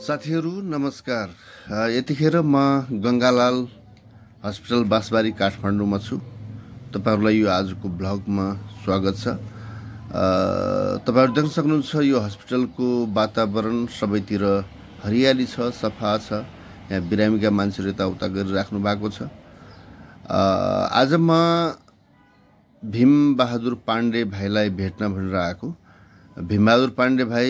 साथीहरू नमस्कार। यतिखेर म गंगालाल हस्पिटल बाँसबारी काठमाडौँमा छु। तपाईहरुलाई यो आजको भ्लगमा स्वागत छ। तपाईहरु देख्न सक्नुहुन्छ यो हस्पिटलको वातावरण सबैतिर हरियाली छ, सफा छ। यहाँ बिरामीका मान्छेहरु यताउता गरिराख्नु भएको छ। आज म भीम बहादुर पाण्डे भाइलाई भेट्न भनेर आएको। भीमबहादुर पाण्डे भाइ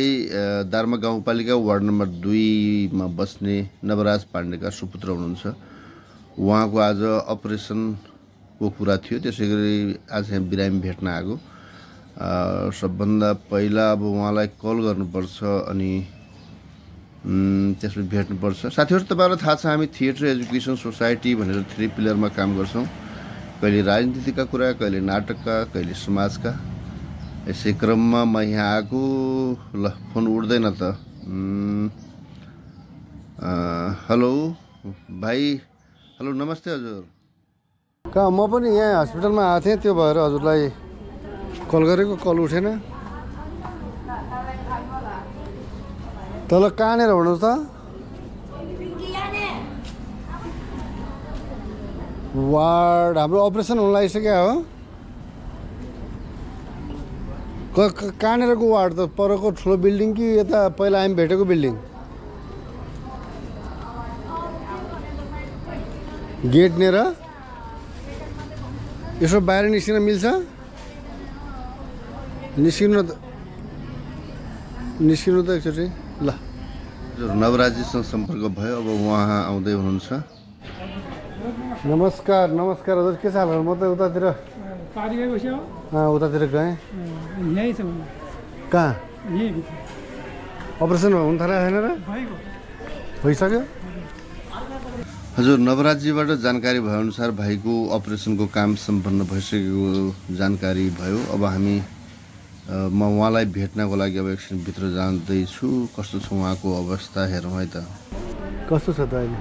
दार्मा गाउँपालिका वार्ड नम्बर 2 मा बस्ने नवराज पाण्डेका सुपुत्र हुनुहुन्छ। उहाँको आज अपरेसनको कुरा थियो, त्यसैगरी आज यहाँ बिरामी भेट्न आएको। सबभन्दा पहिला अब उहाँलाई कल गर्नुपर्छ अनि त्यसपछि भेट्नुपर्छ। साथीहरु तपाईहरुलाई थाहा छ हामी थिएटर एजुकेसन सोसाइटी भनेर 3 पिलरमा काम गर्छौं। कहिले राजनीतिका कुरा, कहिले नाटकका, कहिले समाजका। यसै क्रममा म यहाँ आएको। ल फोन उड्दैन त। हेलो भाइ। हेलो नमस्ते हजुर। कहाँ म पनि यहाँ हस्पिटलमा आएको थिएँ, त्यो भएर हजुरलाई कल गरेको, कल उठेन। तल कहाँनिर हुनु त? वार्ड हाम्रो अपरेसन हुन लागिसक्यो हो। कहाँनिरको वार्ड त? परको ठुलो बिल्डिङ कि यता पहिला हामी भेटेको बिल्डिङ? गेट नेर यसो बाहिर निस्किन मिल्छ? निस्किनु त एकचोटि। ल नवराजीसँग सम्पर्क भयो। अब उहाँ आउँदै हुनुहुन्छ। नमस्कार नमस्कार हजुर, के छ हाल? म त उतातिर उतातिर गएँ। कहाँ अपरेसन हुन थालेको छैन र? भइसक्यो। हजुर नवराजीबाट जानकारी भए अनुसार भाइको अपरेसनको काम सम्पन्न भइसकेको जानकारी भयो। अब हामी म उहाँलाई भेट्नको लागि अब एकछिन भित्र जाँदैछु। कस्तो छ उहाँको अवस्था हेरौँ है त। कस्तो छ त अहिले?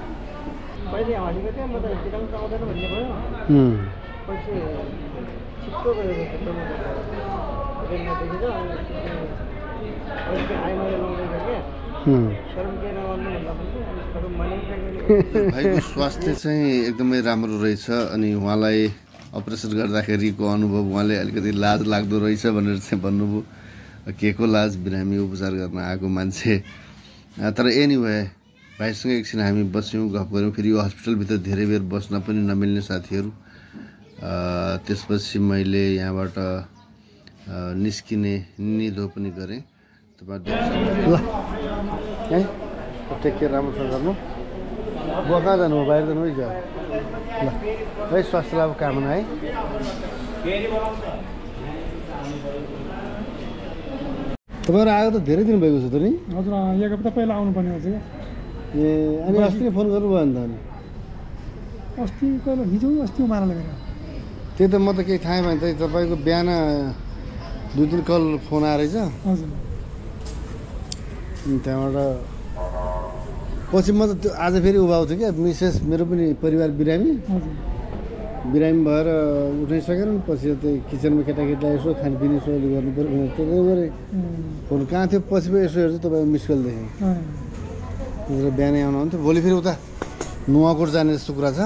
भाइको स्वास्थ्य चाहिँ एकदमै राम्रो रहेछ अनि उहाँलाई अपरेसन गर्दाखेरिको अनुभव उहाँले अलिकति लाज लाग्दो रहेछ भनेर चाहिँ भन्नुभयो। के को लाज? बिरामी उपचार गर्न आएको मान्छे। तर एनीवे भाइसँग एकछिन हामी बस्यौँ, गफ गऱ्यौँ। फेरि यो हस्पिटलभित्र धेरै बेर बस्न पनि नमिल्ने साथीहरू। त्यसपछि मैले यहाँबाट निस्किने निधो पनि गरेँ। ल है टेक केयर, राम्रोसँग गर्नु। म कहाँ जानु? बाहिर जानु है। ल है स्वास्थ्य लाभ कामना है। तपाईँहरू आएको त धेरै दिन भएको छ त नि? हजुर एक हप्ता पहिला आउनुपर्ने हुन्छ क्या। ए अनि अस्ति नै फोन गर्नुभयो नि त? अनि अस्ति कहिले? हिजो अस्ति उमारा लगेर। त्यही त म त केही थाहा भएन। तपाईँको बिहान 2-3 कल फोन आएर रहेछ। हजुर। अनि त्यहाँबाट पछि म त आज फेरि उभाएको छु क्या। मिसेस मेरो पनि परिवार बिरामी बिरामी भएर उठ्नै सकेन। पछि त्यही किचनमा केटाकेटीलाई यसो खानपिन यसो गर्नु पऱ्यो भनेर त्यही गरेँ। फोन कहाँ थियो? पछि पो यसो हेर्छु तपाईँको मिस कल देखेँ। बिहानै आउनुहुन्थ्यो। भोलि फेरि उता नुवाकोट जाने जस्तो कुरा छ।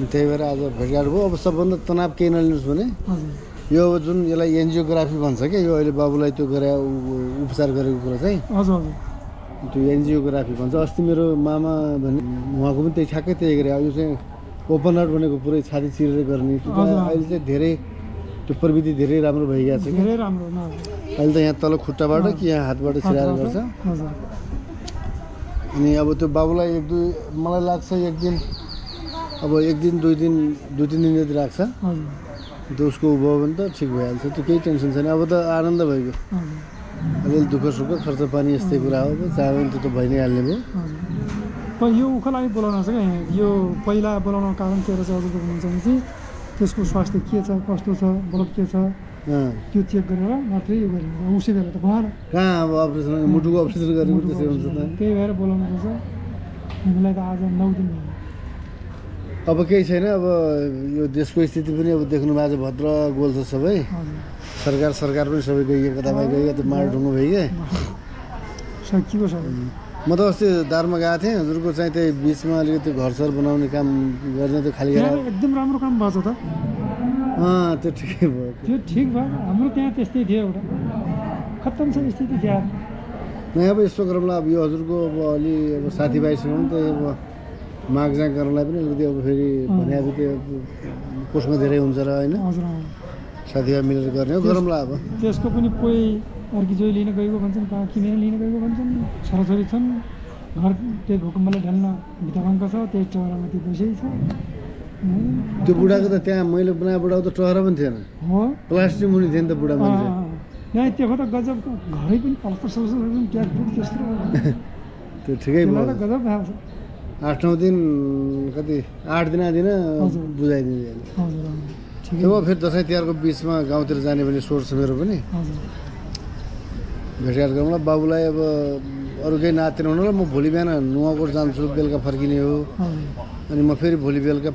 त्यही भएर आज भेटघाट भयो। अब सबभन्दा तनाव केही नलिनुहोस् भने यो जुन यसलाई एन्जियोग्राफी भन्छ क्या, यो अहिले बाबुलाई त्यो गरे उपचार गरेको कुरा चाहिँ त्यो एन्जियोग्राफी भन्छ। अस्ति मेरो मामा भने उहाँको पनि त्यही ठ्याक्कै त्यही गरे। यो चाहिँ ओपन हार्ट भनेको पुरै छाती चिरेर गर्ने। अहिले चाहिँ धेरै त्यो प्रविधि धेरै राम्रो भइरहेको छ कि। अहिले त यहाँ तल खुट्टाबाट कि यहाँ हातबाट छिराएर गर्छ। अनि अब त्यो बाबुलाई मलाई लाग्छ एक दिन 2-3 दिन जति राख्छ। त्यो उसको भयो भने त ठिक भइहाल्छ। त्यो केही टेन्सन छैन। अब त आनन्द भइगयो। अलिअलि दुःख सुख खर्च पानी यस्तै कुरा हो। चाहे भने त्यो त भइ नै हाल्ने भयो। यो उखलाई बोलाउन छ क्या। यो पहिला बोलाउनको कारण के रहेछ हजुरको भन्नुहुन्छ भने चाहिँ त्यसको स्वास्थ्य के छ, कस्तो छ, ब्लड के छ त्यो चेक गरेर मात्रै यो गरेर उसै गरेर त भएन। कहाँ अब अपरेसन मुटुको अपरेसन गरेको त्यसै हुन्छ त। त्यही भएर बोलाउनु पर्छ। हामीलाई त आज 9 दिन भयो। अब केही छैन। अब यो देशको स्थिति पनि अब देख्नु भएको छ, भद्र गोल छ सबै। सरकार पनि सबै गइयो, कता गइयो, त मार ढुङ्गो भइगयो। सकिएको छ। म त अस्ति दारमा गएको थिएँ हजुरको चाहिँ त्यही बिचमा अलिकति घरसर बनाउने काम गर्ने त्यो खाली एकदम राम्रो काम भएछ त त्यो ठिकै भयो त्यो ठिक भयो हाम्रो त्यहाँ त्यस्तै थियो एउटा खत्तम छ स्थिति त्यहाँ नयाँ अब यस्तो गरौँला अब यो हजुरको अब अलि अब साथीभाइसँग पनि त अब मागजाग गर्नलाई पनि अलिकति अब फेरि भने अब त्यो कोषमा धेरै हुन्छ र होइन हजुर साथीभाइ मिलेर गर्ने हो गरौँला अब त्यसको पनि कोही अर्की जोइ लिन गएको भन्छन् कहाँ किनेर लिन गएको भन्छन् छोराछोरी छन् घर त्यही भूकम्पले ढल्न भित्ताभाङ्क छ त्यही टहरामा त्यो पैसै छ त्यो बुढाको त त्यहाँ मैले बनाएको बुढाको त टहरा पनि थिएन हो प्लास्टिक मुनि थियो नि त बुढा मान्छे यहाँ त्यो त गजब घरै पनि पलस्तर सौसर ट्याकफुट त्यस्तो त्यो ठिकै भयो गजब भएको छ 8-9 दिन कति 8 दिन बुझाइदिन्छ हजुर त्यो फेरि दसैँ तिहारको बिचमा गाउँतिर जाने भने सोच छ मेरो पनि भेटघाट गरौँला बाबुलाई अब अरू केही नातिन हुनु र म भोलि बिहान नुवाकोट जान्छु बेलुका फर्किने हो अनि म फेरि भोलि बेलुका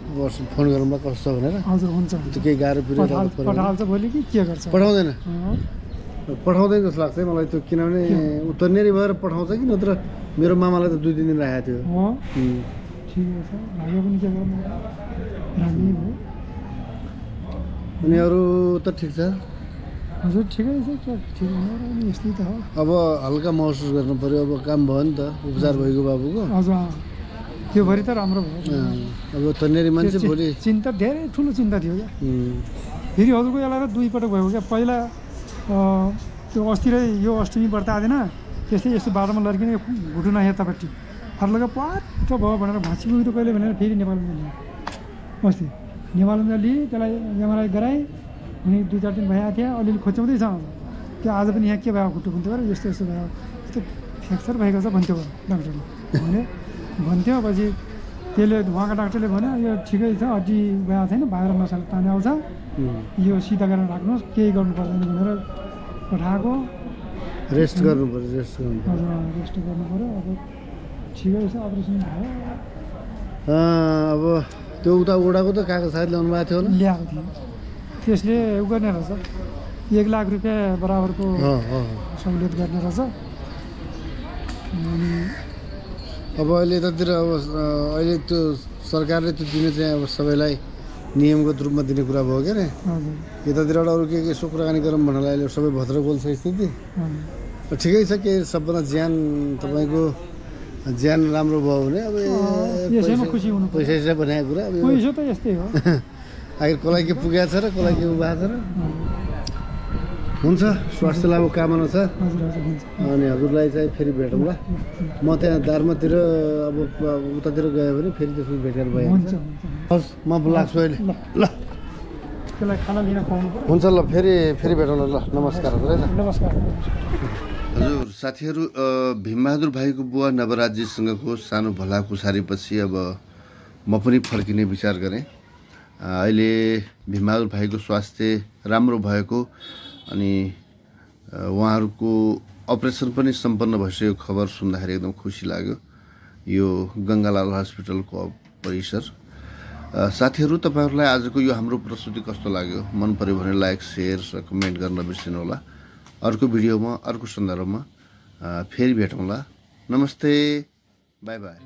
फोन गरौँला कस्तो छ भनेर हजुर हुन्छ त्यो केही गाह्रो पठाल्छ भोलि कि के गर्छ पठाउँदैन पठाउँदैन जस्तो लाग्छ है मलाई त्यो किनभने उत्तरनेरी भएर पठाउँछ कि नत्र मेरो मामालाई त 2-3 दिन राखेको थियो ठिकै छ भाइयो पनि के गर्नु राम्रै भयो अनि अरू त ठिक छ हजुर ठिकै छ ठिक हुनु यस्तै त हो अब हल्का महसुस गर्नु पर्यो अब काम भयो नि त उपचार भएको बाबुको हजुर त्यो भरि त राम्रो भयो अब तन्नेरी मान्छे भोलि चिन्ता धेरै ठुलो चिन्ता थियो क्या फेरि हजुरको यसलाई त 2 पटक भयो क्या पहिला त्यो अस्ति र यो अष्टमी व्रत आएन त्यस्तै यस्तो बाटोमा लड्किने घुटुना यतापट्टि फर्लगा पाट भयो भनेर भाँची पुग्यो कहिले भनेर फेरि नेपालमा लिएँ अस्ति नेपालमा लिएँ त्यसलाई एमआरआई गराएँ अनि 2-4 दिन भइरहेको थियो अलिअलि खोच्याउँदैछ त्यो आज पनि यहाँ के भयो खुट्टु खुन्थ्यो र यस्तो यस्तो भयो यस्तो फ्र्याक्चर भएको छ भन्थ्यो डाक्टरले भने भन्थ्यो पछि त्यसले उहाँको डाक्टरले भन्यो यो ठिकै छ हड्डी गएको छैन बाहिर नसाले ताने आउँछ यो सिधा गरेर राख्नुहोस् केही गर्नु पर्दैन भनेर पठाएको रेस्ट गर्नु पर्यो रेस्ट गर्नु पर्यो अब ठिकै छ अपरेसन भयो अब त्यो उता ओडाको त कागज सायद ल्याउनु भएको थियो होला ल्याएको थियो त्यसले उ गर्ने रहेछ 1 लाख रुपियाँ बराबरको सहुलियत गर्ने रहेछ अनि अब अहिले यतातिर अब अहिले त्यो सरकारले त्यो दिने चाहिँ अब सबैलाई नियमगत रूपमा दिने कुरा भयो क्या अरे यतातिरबाट अरू के यसो कुराकानी गरौँ भन्नलाई अहिले सबै भद्र बोल्छ स्थिति ठिकै छ के सबभन्दा ज्यान तपाईँको ज्यान राम्रो भयो भने अब यसैमा खुसी हुनु पैसा बनाएको कुरा अब पैसा त यस्तै हो आखिर कसलाई के पुगेको छ र कसलाई के भएको छ र हुन्छ स्वास्थ्य लाभ कामना छ अनि हजुरलाई चाहिँ फेरि भेटौँला म त्यहाँ दार्मातिर अब उतातिर गयो भने फेरि त्यसको भेटघाट भइहाल्छ हस् म लाग्छु अहिले ल त्यसलाई खाना लिन खुवाउनु पर्यो हुन्छ ल फेरि भेटौँला ल नमस्कार हजुर नमस्कार हजुर साथीहरू भीमबहादुर भाइको बुवा नवराजीसँगको सानो भलाकुसारीपछि अब म पनि फर्किने विचार गरेँ अहिले भीमबहादुर भाइको स्वास्थ्य राम्रो भएको अनि उहाँहरूको अपरेसन पनि सम्पन्न भइसकेको खबर सुन्दाखेरि एकदम खुसी लाग्यो यो गङ्गालाल हस्पिटलको परिसर साथीहरू तपाईँहरूलाई आजको यो हाम्रो प्रस्तुति कस्तो लाग्यो मन पर्यो भने लाइक शेयर र कमेन्ट गर्न बिर्सिनु होला अर्को भिडियोमा अर्को सन्दर्भमा फेरि भेटौँला नमस्ते बाई बाई